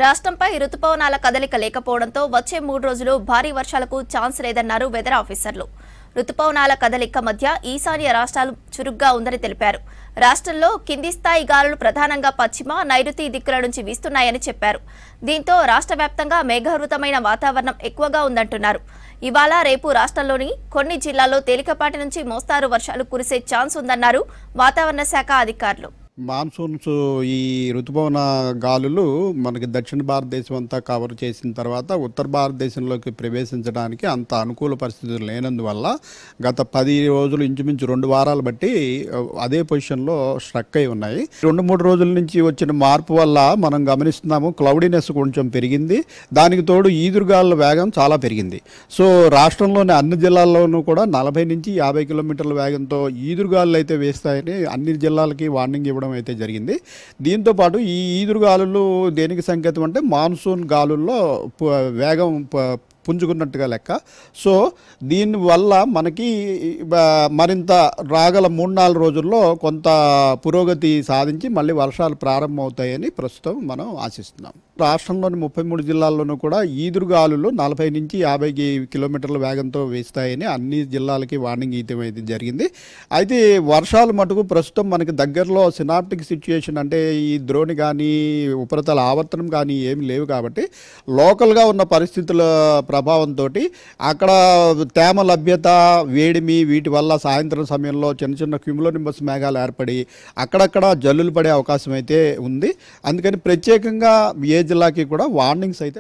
రాష్ట్రంపై రుతుపవనాల కదలిక లేకపోవడంతో వచ్చే 3 రోజులు భారీ వర్షాలకు ఛాన్స్ లేదన్నారు వెదర్ ఆఫీసర్లు. రుతుపవనాల కదలిక మధ్య ఈశాన్య రాష్ట్రాలు చురుగ్గా ఉందని తెలిపారు. రాష్ట్రంలో కింది స్థాయి గాలులు ప్రధానంగా పశ్చిమ, నైరుతి దిక్కుల నుంచి వీస్తున్నాయని చెప్పారు. దీంతో రాష్ట్ర వ్యాప్తంగా మేఘావృతమైన వాతావరణం ఎక్కువగా ఉందంటున్నారు. ఇవాళ రేపు రాష్ట్రంలోని కొన్ని జిల్లాల్లో తేలికపాటి నుంచి మోస్తారు వర్షాలు కురిసే ఛాన్స్ ఉందన్నారు వాతావరణ శాఖ అధికారులు. మాన్సూన్స్ ఈ ఋతుపవన గాలులు మనకి దక్షిణ భారతదేశం అంతా కవర్ చేసిన తర్వాత ఉత్తర భారతదేశంలోకి ప్రవేశించడానికి అంత అనుకూల పరిస్థితులు లేనందువల్ల గత 10 రోజులు ఇంచుమించు 2 వారాలు బట్టి అదే పొజిషన్లో స్ట్రక్ అయి ఉన్నాయి. 2-3 రోజుల నుంచి వచ్చిన మార్పు వల్ల మనం గమనిస్తున్నాము క్లౌడీనెస్ కొంచెం పెరిగింది. దానికి తోడు ఈదురుగాలుల వేగం చాలా పెరిగింది. సో రాష్ట్రంలోని అన్ని జిల్లాల్లోనూ కూడా 40 నుంచి 50 కిలోమీటర్ల వేగంతో ఈదురుగాలులు అయితే వేస్తాయని అన్ని జిల్లాలకి వార్నింగ్ ఇవ్వడం అయితే జరిగింది. దీంతో పాటు ఈ ఈదురుగాలులు దేనికి సంకేతం అంటే మాన్సూన్ గాలుల్లో వేగం పుంజుకున్నట్టుగా లెక్క. సో దీనివల్ల మనకి మరింత రాగల 3-4 రోజుల్లో కొంత పురోగతి సాధించి మళ్ళీ వర్షాలు ప్రారంభమవుతాయని ప్రస్తుతం మనం ఆశిస్తున్నాం. రాష్ట్రంలోని 33 జిల్లాల్లోనూ కూడా ఈదురుగాలులు 40 నుంచి 50 కిలోమీటర్ల వేగంతో వేస్తాయని అన్ని జిల్లాలకి వార్నింగ్ ఇవ్వడం అయితే జరిగింది. అయితే వర్షాలు మటుకు ప్రస్తుతం మనకి దగ్గరలో సినాప్టిక్ సిచ్యుయేషన్ అంటే ఈ ద్రోణి కానీ ఉపరితల ఆవర్తనం కానీ ఏమి లేవు కాబట్టి లోకల్గా ఉన్న పరిస్థితుల ప్రభావంతో అక్కడ తేమ లభ్యత, వేడిమి వీటి వల్ల సాయంత్రం సమయంలో చిన్న చిన్న క్యూములోనింబస్ మేఘాలు ఏర్పడి అక్కడక్కడ జల్లులు పడే అవకాశం అయితే ఉంది. అందుకని ప్రత్యేకంగా ఏ జిల్లాకి కూడా వార్నింగ్స్ అయితే